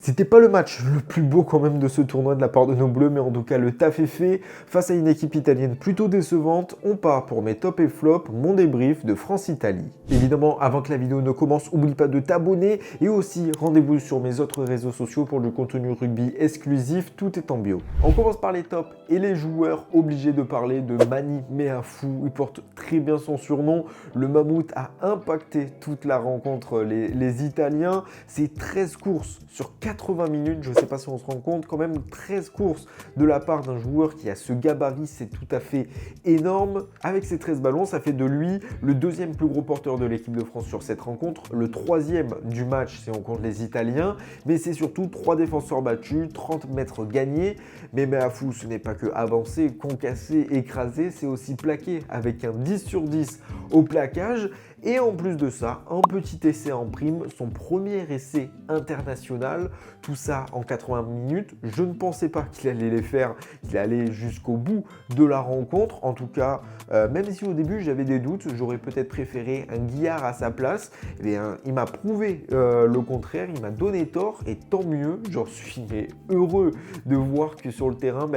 C'était pas le match le plus beau quand même de ce tournoi de la part de nos Bleus, mais en tout cas le taf est fait. Face à une équipe italienne plutôt décevante, on part pour mes top et flop, mon débrief de France-Italie. Évidemment, avant que la vidéo ne commence, oublie pas de t'abonner et aussi rendez-vous sur mes autres réseaux sociaux pour du contenu rugby exclusif, tout est en bio. On commence par les tops et les joueurs, obligés de parler de Mani Meafou. Il porte très bien son surnom. Le mammouth a impacté toute la rencontre, les Italiens. C'est 13 courses sur 80 minutes, je ne sais pas si on se rend compte, quand même 13 courses de la part d'un joueur qui a ce gabarit, c'est tout à fait énorme. Avec ses 13 ballons, ça fait de lui le deuxième plus gros porteur de l'équipe de France sur cette rencontre, le troisième du match si on compte les Italiens, mais c'est surtout 3 défenseurs battus, 30 mètres gagnés. Mais Meafou, ce n'est pas que avancer, concasser, écraser, c'est aussi plaquer avec un 10 sur 10 au plaquage. Et en plus de ça, un petit essai en prime, son premier essai international, tout ça en 80 minutes. Je ne pensais pas qu'il allait les faire, qu'il allait jusqu'au bout de la rencontre. En tout cas, même si au début j'avais des doutes, j'aurais peut-être préféré un Guillard à sa place. Eh bien, il m'a prouvé le contraire, il m'a donné tort et tant mieux. J'en suis heureux de voir que sur le terrain,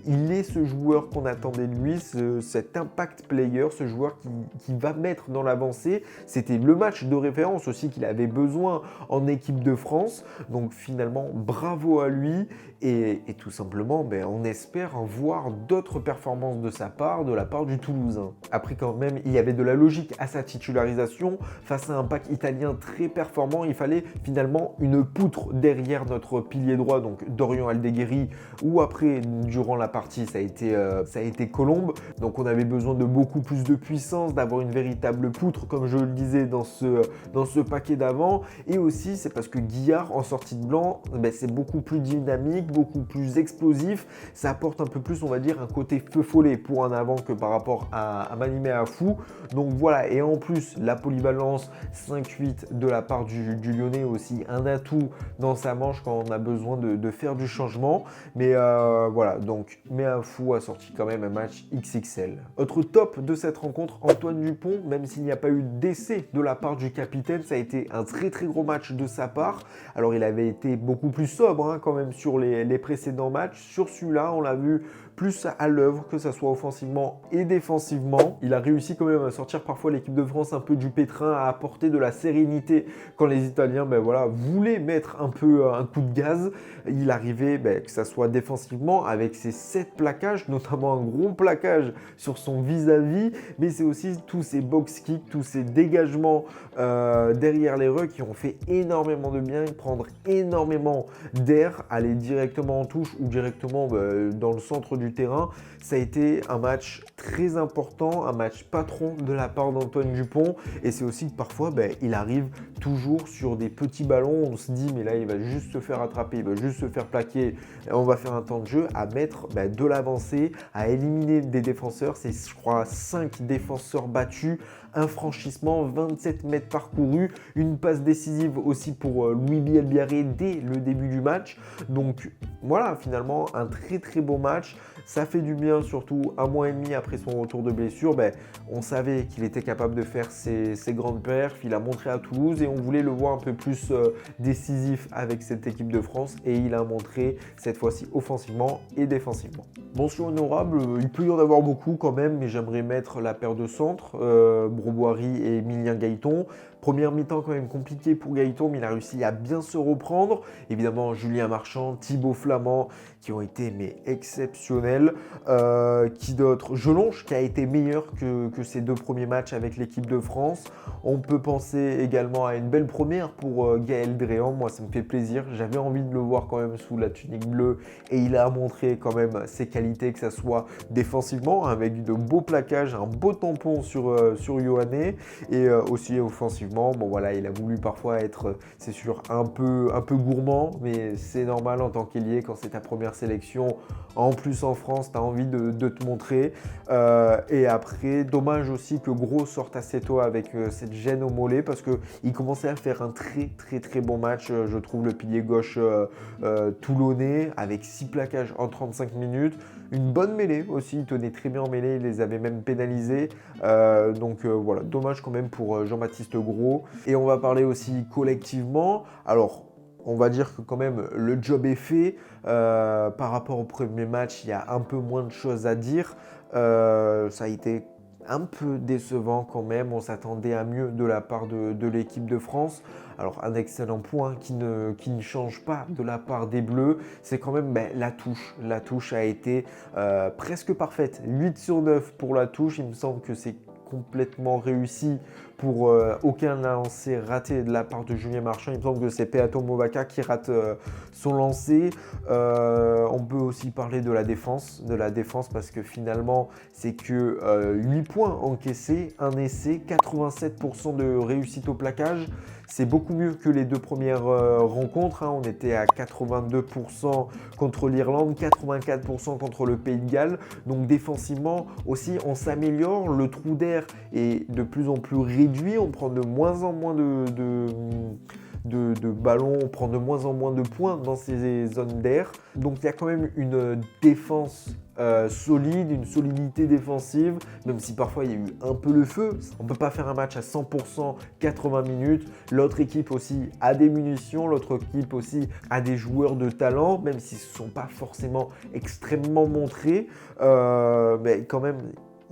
il est ce joueur qu'on attendait de lui, cet impact player, ce joueur qui va mettre dans l'avancée. C'était le match de référence aussi qu'il avait besoin en équipe de France. Donc finalement, bravo à lui. Et tout simplement, on espère voir d'autres performances de sa part, de la part du Toulousain. Après quand même, il y avait de la logique à sa titularisation. Face à un pack italien très performant, il fallait finalement une poutre derrière notre pilier droit, donc Dorian Aldegheri, ou après, durant la partie, ça a été Colombe. Donc on avait besoin de beaucoup plus de puissance, d'avoir une véritable poutre, comme je le disais dans ce paquet d'avant. Et aussi, c'est parce que Guillard, en sortie de blanc, c'est beaucoup plus dynamique, beaucoup plus explosif. Ça apporte un peu plus, on va dire, un côté feu follet pour un avant que par rapport à Mani Meafou. Donc voilà, et en plus, la polyvalence 5-8 de la part du Lyonnais aussi, un atout dans sa manche quand on a besoin de faire du changement. Mais voilà, donc Meafou a sorti quand même un match XXL. Autre top de cette rencontre, Antoine Dupont, même s'il n'y a pas eu d'essai de la part du capitaine, ça a été un très très gros match de sa part. Alors il avait été beaucoup plus sobre quand même sur les précédents matchs. Sur celui-là, on l'a vu plus à l'œuvre, que ce soit offensivement et défensivement. Il a réussi quand même à sortir parfois l'équipe de France un peu du pétrin, à apporter de la sérénité quand les Italiens voulaient mettre un peu un coup de gaz. Il arrivait, que ce soit défensivement, avec ses 7 plaquages, notamment un gros plaquage sur son vis-à-vis, mais c'est aussi tous ces box kicks, tous ces dégagements derrière les rucks qui ont fait énormément de bien, prendre énormément d'air, aller directement en touche ou directement dans le centre du terrain. Ça a été un match très important, un match patron de la part d'Antoine Dupont, et c'est aussi que parfois il arrive toujours sur des petits ballons, on se dit mais là il va juste se faire attraper, il va juste se faire plaquer, on va faire un temps de jeu, à mettre de l'avancée, à éliminer des défenseurs. C'est je crois 5 défenseurs battus, un franchissement, 27 mètres parcourus, une passe décisive aussi pour Louis Bielbiarré dès le début du match. Donc voilà, finalement un très très beau match. Ça fait du bien, surtout un mois et demi après son retour de blessure. On savait qu'il était capable de faire ses grandes perfs. Il a montré à Toulouse et on voulait le voir un peu plus décisif avec cette équipe de France. Et il a montré cette fois-ci offensivement et défensivement. Mention honorable, il peut y en avoir beaucoup quand même, mais j'aimerais mettre la paire de centres, Broboiry et Emilien Gaëton. Première mi-temps quand même compliquée pour Gaëton, mais il a réussi à bien se reprendre. Évidemment, Julien Marchand, Thibaut Flamand, qui ont été exceptionnels. Qui d'autre? Jelonche, qui a été meilleur que ses 2 premiers matchs avec l'équipe de France. On peut penser également à une belle première pour Gaël Dréan. Moi, ça me fait plaisir. J'avais envie de le voir quand même sous la tunique bleue et il a montré quand même ses qualités, que ça soit défensivement avec de beaux plaquages, un beau tampon sur Yoanné, et aussi offensivement. Bon voilà, il a voulu parfois être, c'est sûr, un peu gourmand, mais c'est normal en tant qu'ailier quand c'est ta première sélection. En plus en France, tu as envie de te montrer. Et après, dommage aussi que Gros sorte assez tôt avec cette gêne au mollet, parce qu'il commençait à faire un très très très bon match, je trouve, le pilier gauche toulonnais, avec 6 plaquages en 35 minutes. Une bonne mêlée aussi, il tenait très bien en mêlée, il les avait même pénalisés. Donc voilà, dommage quand même pour Jean-Baptiste Gros. Et on va parler aussi collectivement. Alors, On va dire que quand même le job est fait. Par rapport au premier match, il y a un peu moins de choses à dire. Ça a été un peu décevant quand même. On s'attendait à mieux de la part de l'équipe de France. Alors un excellent point qui ne change pas de la part des Bleus, c'est quand même la touche. La touche a été presque parfaite. 8 sur 9 pour la touche. Il me semble que c'est complètement réussi pour aucun lancer raté de la part de Julien Marchand. Il me semble que c'est Peato Movaca qui rate son lancer. On peut aussi parler de la défense parce que finalement, c'est que 8 points encaissés, un essai, 87% de réussite au plaquage. C'est beaucoup mieux que les deux premières rencontres. On était à 82% contre l'Irlande, 84% contre le Pays de Galles. Donc défensivement aussi, on s'améliore. Le trou d'air est de plus en plus réduit. On prend de moins en moins de ballons, on prend de moins en moins de points dans ces zones d'air. Donc il y a quand même une défense solide, une solidité défensive, même si parfois il y a eu un peu le feu. On ne peut pas faire un match à 100%, 80 minutes. L'autre équipe aussi a des munitions, l'autre équipe aussi a des joueurs de talent, même s'ils ne se sont pas forcément extrêmement montrés. Mais quand même,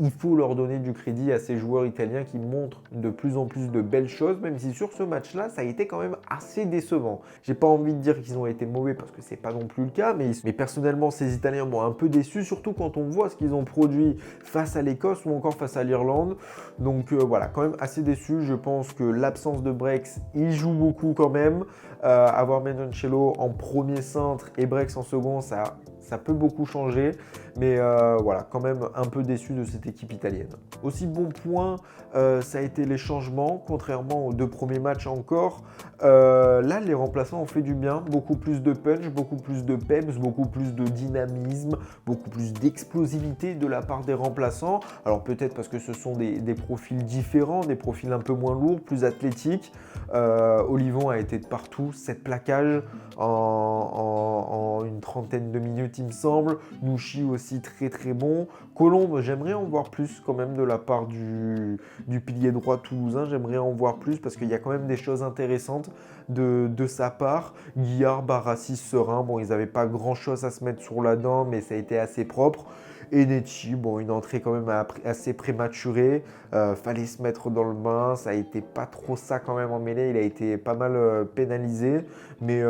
il faut leur donner du crédit à ces joueurs italiens qui montrent de plus en plus de belles choses, même si sur ce match-là, ça a été quand même assez décevant. J'ai pas envie de dire qu'ils ont été mauvais parce que c'est pas non plus le cas, mais personnellement, ces Italiens m'ont un peu déçu, surtout quand on voit ce qu'ils ont produit face à l'Écosse ou encore face à l'Irlande. Donc voilà, quand même assez déçu. Je pense que l'absence de Brex, il joue beaucoup quand même. Avoir Menoncello en premier centre et Brex en second, ça peut beaucoup changer, mais voilà, quand même un peu déçu de cette équipe italienne. Aussi bon point, ça a été les changements, contrairement aux deux premiers matchs encore. Là, les remplaçants ont fait du bien, beaucoup plus de punch, beaucoup plus de peps, beaucoup plus de dynamisme, beaucoup plus d'explosivité de la part des remplaçants. Alors peut-être parce que ce sont des profils différents, des profils un peu moins lourds, plus athlétiques. Olivon a été de partout, 7 plaquages en une trentaine de minutes il me semble. Nouchi aussi très très bon. Colombe, j'aimerais en voir plus quand même de la part du pilier droit toulousain. J'aimerais en voir plus parce qu'il y a quand même des choses intéressantes de sa part. Guillard, Barassi, Serein, bon ils n'avaient pas grand chose à se mettre sur la dent mais ça a été assez propre. Et Necci, bon, une entrée quand même assez prématurée. Fallait se mettre dans le bain. Ça a été pas trop ça quand même en mêlée. Il a été pas mal pénalisé. Mais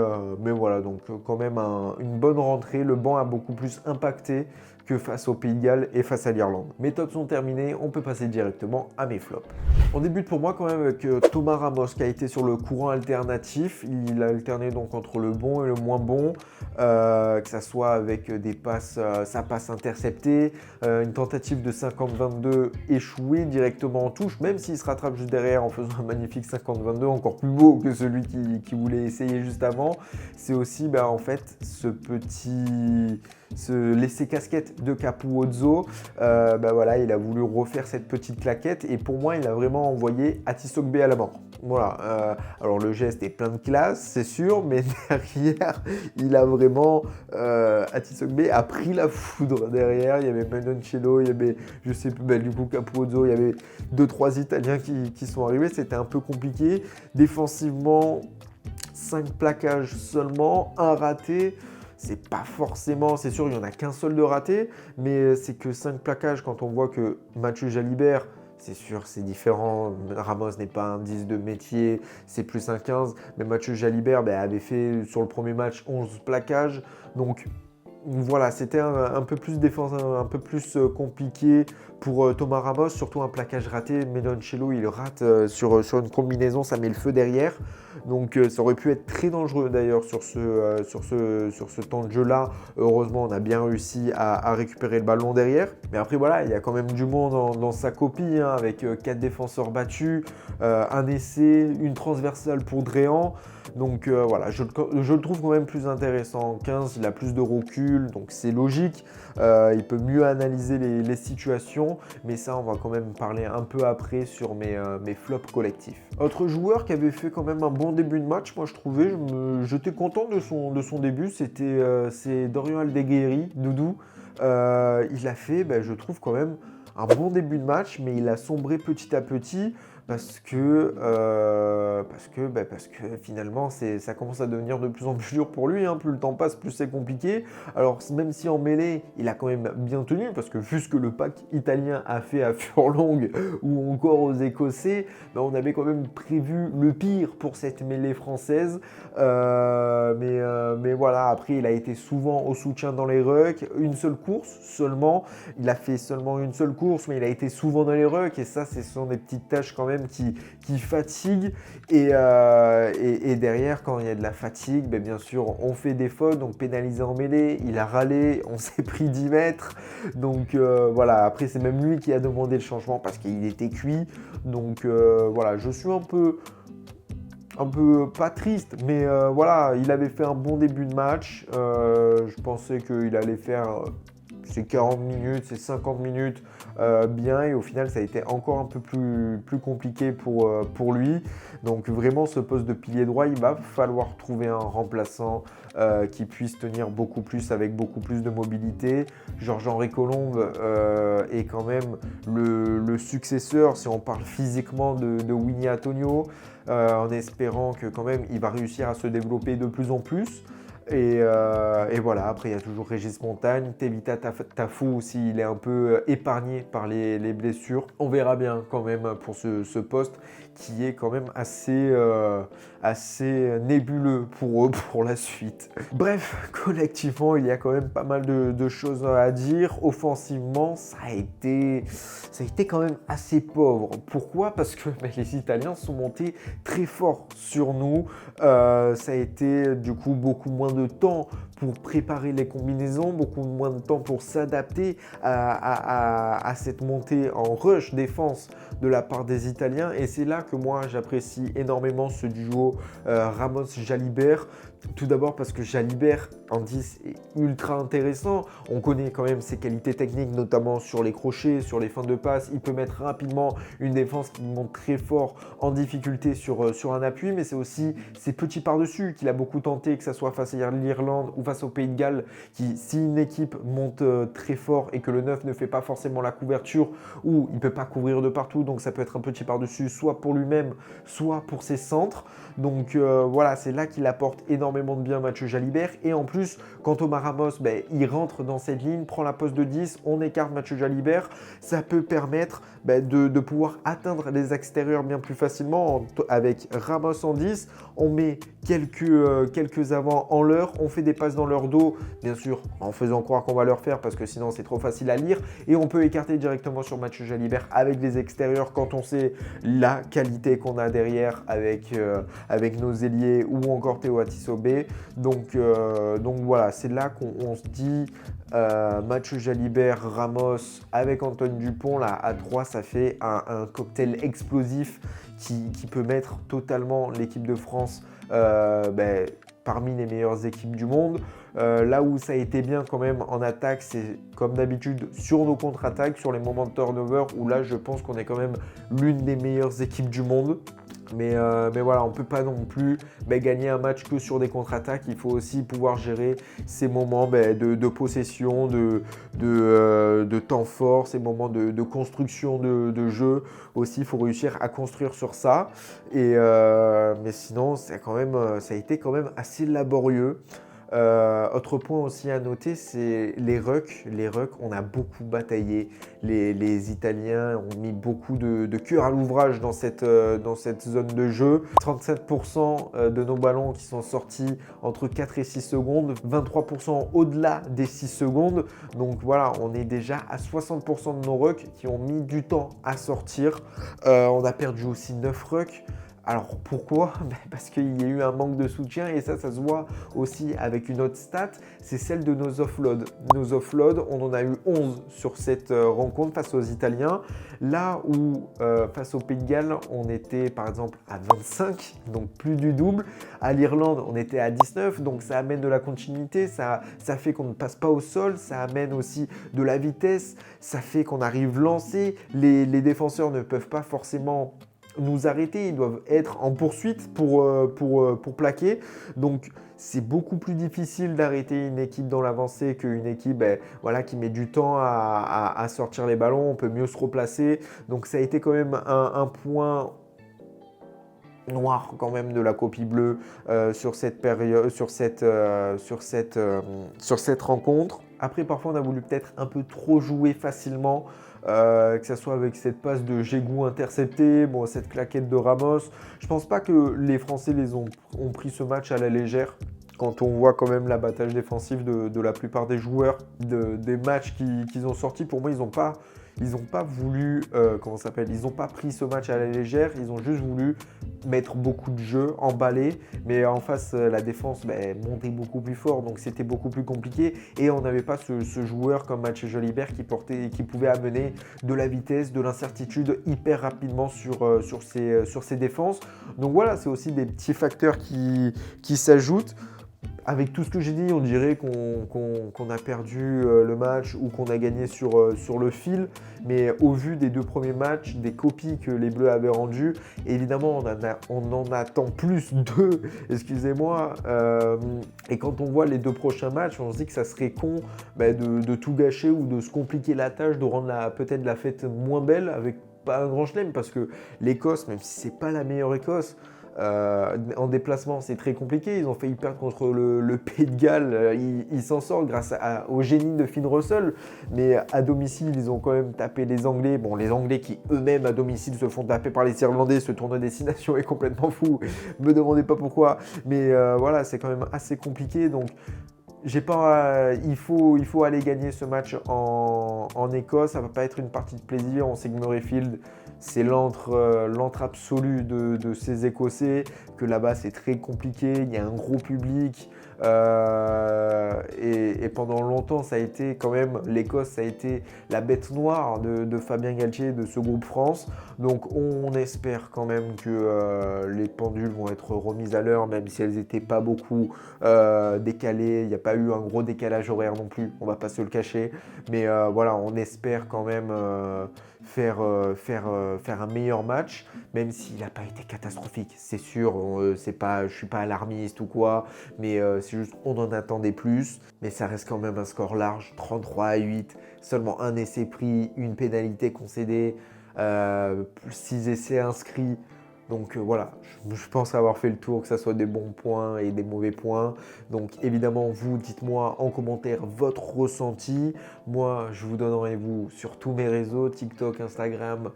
voilà, donc quand même une bonne rentrée. Le banc a beaucoup plus impacté que face au Pays de Galles et face à l'Irlande. Mes tops sont terminés, on peut passer directement à mes flops. On débute pour moi quand même avec Thomas Ramos qui a été sur le courant alternatif. Il a alterné donc entre le bon et le moins bon, que ça soit avec des passes, sa passe interceptée, une tentative de 50-22 échouée directement en touche, même s'il se rattrape juste derrière en faisant un magnifique 50-22, encore plus beau que celui qui voulait essayer juste avant. C'est aussi en fait ce laisser casquette de Capuzzo, voilà, il a voulu refaire cette petite claquette et pour moi il a vraiment envoyé Atisogbe à la mort. Voilà, alors le geste est plein de classe, c'est sûr, mais derrière, il a vraiment, Atisogbe a pris la foudre derrière, il y avait Menoncello, il y avait, je sais plus, du coup Capuzzo, il y avait 2-3 Italiens qui sont arrivés, c'était un peu compliqué. Défensivement, 5 plaquages seulement, un raté. C'est pas forcément, c'est sûr, il n'y en a qu'un seul de raté, mais c'est que 5 plaquages quand on voit que Mathieu Jalibert, c'est sûr, c'est différent. Ramos n'est pas un 10 de métier, c'est plus un 15, mais Mathieu Jalibert avait fait sur le premier match 11 plaquages, donc voilà, c'était un peu plus défense, un peu plus compliqué pour Thomas Ramos, surtout un plaquage raté. Menoncello, il rate sur une combinaison, ça met le feu derrière. Donc ça aurait pu être très dangereux d'ailleurs sur ce temps de jeu-là. Heureusement, on a bien réussi à récupérer le ballon derrière. Mais après, voilà, il y a quand même du monde dans sa copie, avec 4 défenseurs battus, un essai, une transversale pour Dréan. Donc voilà, je le trouve quand même plus intéressant en 15, il a plus de recul, donc c'est logique, il peut mieux analyser les situations, mais ça on va quand même parler un peu après sur mes flops collectifs. Autre joueur qui avait fait quand même un bon début de match, moi je trouvais, j'étais content de son début, c'est Dorian Aldeguerri, Doudou. Il a fait, je trouve quand même un bon début de match, mais il a sombré petit à petit. parce que finalement ça commence à devenir de plus en plus dur pour lui, hein. Plus le temps passe, plus c'est compliqué. Alors même si en mêlée, il a quand même bien tenu, parce que vu ce que le pack italien a fait à Furlong ou encore aux Écossais, on avait quand même prévu le pire pour cette mêlée française. Mais voilà, après il a été souvent au soutien dans les rucks, une seule course seulement. Il a fait seulement une seule course, mais il a été souvent dans les rucks, et ça, ce sont des petites tâches quand même qui fatiguent. Et derrière, quand il y a de la fatigue, bien sûr, on fait des fautes, donc pénalisé en mêlée, il a râlé, on s'est pris 10 mètres. Donc voilà, après, c'est même lui qui a demandé le changement parce qu'il était cuit. Donc voilà, je suis un peu pas triste, mais voilà, il avait fait un bon début de match. Je pensais qu'il allait faire ses 40 minutes, ses 50 minutes bien, et au final ça a été encore un peu plus compliqué pour lui. Donc vraiment, ce poste de pilier droit, il va falloir trouver un remplaçant qui puisse tenir beaucoup plus, avec beaucoup plus de mobilité. Georges-Henri Colombe est quand même le successeur, si on parle physiquement, de Winnie Antonio, en espérant que quand même il va réussir à se développer de plus en plus. Et voilà, après il y a toujours Régis Montagne, Tevita Tafou aussi, il est un peu épargné par les blessures. On verra bien quand même pour ce poste qui est quand même assez nébuleux pour eux pour la suite. Bref, collectivement, il y a quand même pas mal de choses à dire. Offensivement, ça a été quand même assez pauvre. Pourquoi? Parce que les Italiens sont montés très fort sur nous. Ça a été du coup beaucoup moins de temps pour préparer les combinaisons, beaucoup moins de temps pour s'adapter à cette montée en rush défense de la part des Italiens. Et c'est là que moi j'apprécie énormément ce duo Ramos-Jalibert. Tout d'abord parce que Jalibert en 10 est ultra intéressant. On connaît quand même ses qualités techniques, notamment sur les crochets, sur les fins de passe. Il peut mettre rapidement une défense qui monte très fort en difficulté sur un appui, mais c'est aussi ses petits par-dessus qu'il a beaucoup tenté, que ce soit face à l'Irlande ou face au Pays de Galles, qui, si une équipe monte très fort et que le 9 ne fait pas forcément la couverture, ou il ne peut pas couvrir de partout, donc ça peut être un petit par-dessus, soit pour lui-même, soit pour ses centres. Donc voilà, c'est là qu'il apporte énormément de bien Mathieu Jalibert. Et en plus, quand Thomas Ramos, il rentre dans cette ligne, prend la poste de 10, on écarte Mathieu Jalibert, ça peut permettre de pouvoir atteindre les extérieurs bien plus facilement. Avec Ramos en 10, on met quelques avants en leur, on fait des passes dans leur dos, bien sûr en faisant croire qu'on va leur faire parce que sinon c'est trop facile à lire, et on peut écarter directement sur Mathieu Jalibert avec les extérieurs quand on sait la qualité qu'on a derrière avec nos ailiers ou encore Théo Atisobé. Donc voilà, c'est là qu'on se dit Mathieu Jalibert, Ramos avec Antoine Dupont, là à 3, ça fait un cocktail explosif qui peut mettre totalement l'équipe de France parmi les meilleures équipes du monde. Là où ça a été bien quand même en attaque, c'est comme d'habitude sur nos contre-attaques, sur les moments de turnover, où là je pense qu'on est quand même l'une des meilleures équipes du monde. Mais voilà, on ne peut pas non plus gagner un match que sur des contre-attaques. Il faut aussi pouvoir gérer ces moments de possession, de temps fort, ces moments de construction de jeu. Aussi, il faut réussir à construire sur ça. Mais sinon, ça a été quand même assez laborieux. Autre point aussi à noter, c'est les rucks. Les rucks, on a beaucoup bataillé. Les Italiens ont mis beaucoup de cœur à l'ouvrage dans cette zone de jeu. 37% de nos ballons qui sont sortis entre 4 et 6 secondes, 23% au-delà des 6 secondes. Donc voilà, on est déjà à 60% de nos rucks qui ont mis du temps à sortir. On a perdu aussi 9 rucks. Alors pourquoi? Parce qu'il y a eu un manque de soutien, et ça se voit aussi avec une autre stat, c'est celle de nos offloads. Nos offloads, on en a eu 11 sur cette rencontre face aux Italiens, là où face au Pays de Galles, on était par exemple à 25, donc plus du double. À l'Irlande, on était à 19, donc ça amène de la continuité, ça fait qu'on ne passe pas au sol, ça amène aussi de la vitesse, ça fait qu'on arrive lancé, les défenseurs ne peuvent pas forcément nous arrêter, ils doivent être en poursuite pour plaquer. Donc c'est beaucoup plus difficile d'arrêter une équipe dans l'avancée qu'une équipe voilà, qui met du temps à sortir les ballons, on peut mieux se replacer. Donc ça a été quand même un point noir quand même de la copie bleue sur cette période, sur cette rencontre. Après, parfois, on a voulu peut-être un peu trop jouer facilement, que ce soit avec cette passe de Giroud interceptée, bon, cette claquette de Ramos. Je pense pas que les Français ont pris ce match à la légère. Quand on voit quand même l'abattage défensif de la plupart des joueurs, des matchs qu'ils ont sortis, pour moi, ils n'ont pas voulu, ils n'ont pas pris ce match à la légère, ils ont juste voulu mettre beaucoup de jeux, emballer, mais en face, la défense montait beaucoup plus fort, donc c'était beaucoup plus compliqué, et on n'avait pas ce joueur comme Mathieu Jalibert qui pouvait amener de la vitesse, de l'incertitude hyper rapidement sur ses défenses. Donc voilà, c'est aussi des petits facteurs qui s'ajoutent. Avec tout ce que j'ai dit, on dirait qu'on a perdu le match ou qu'on a gagné sur le fil. Mais au vu des 2 premiers matchs, des copies que les Bleus avaient rendues, évidemment, on en attend plus d'eux, excusez-moi. Et quand on voit les 2 prochains matchs, on se dit que ça serait con de tout gâcher ou de se compliquer la tâche, de rendre peut-être la fête moins belle avec pas un grand chelem. Parce que l'Écosse, même si c'est pas la meilleure Écosse, en déplacement, c'est très compliqué. Ils ont failli perdre contre le Pays de Galles. Ils s'en sortent grâce au génie de Finn Russell. Mais à domicile, ils ont quand même tapé les Anglais. Bon, les Anglais qui eux-mêmes à domicile se font taper par les Irlandais. Ce tournoi destination est complètement fou. Me demandez pas pourquoi. Mais voilà, c'est quand même assez compliqué. Donc, il faut aller gagner ce match en Écosse. Ça va pas être une partie de plaisir. On sait que Murrayfield, c'est l'antre absolu de ces Écossais, que là-bas c'est très compliqué, il y a un gros public, et pendant longtemps ça a été quand même, l'Écosse ça a été la bête noire de Fabien Galtier, de ce groupe France. Donc on espère quand même que les pendules vont être remises à l'heure, même si elles n'étaient pas beaucoup décalées. Il n'y a pas eu un gros décalage horaire non plus, on va pas se le cacher. Mais voilà, on espère quand même faire un meilleur match, même s'il n'a pas été catastrophique. C'est sûr, je ne suis pas alarmiste ou quoi, mais c'est juste on en attendait plus. Mais ça reste quand même un score large, 33-8, seulement un essai pris, une pénalité concédée, 6 essais inscrits. Donc voilà, je pense avoir fait le tour, que ça soit des bons points et des mauvais points. Donc évidemment, vous, dites-moi en commentaire votre ressenti. Moi, je vous donne rendez-vous sur tous mes réseaux, TikTok, Instagram,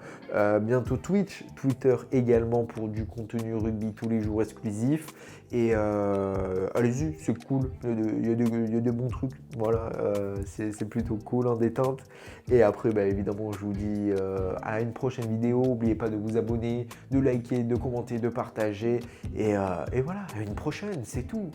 bientôt Twitch, Twitter également pour du contenu rugby tous les jours exclusif. Et allez-y, c'est cool, il y a des bons trucs, voilà, c'est plutôt cool en détente. Et après, évidemment, je vous dis à une prochaine vidéo. N'oubliez pas de vous abonner, de liker, de commenter, de partager. Et voilà, à une prochaine, c'est tout.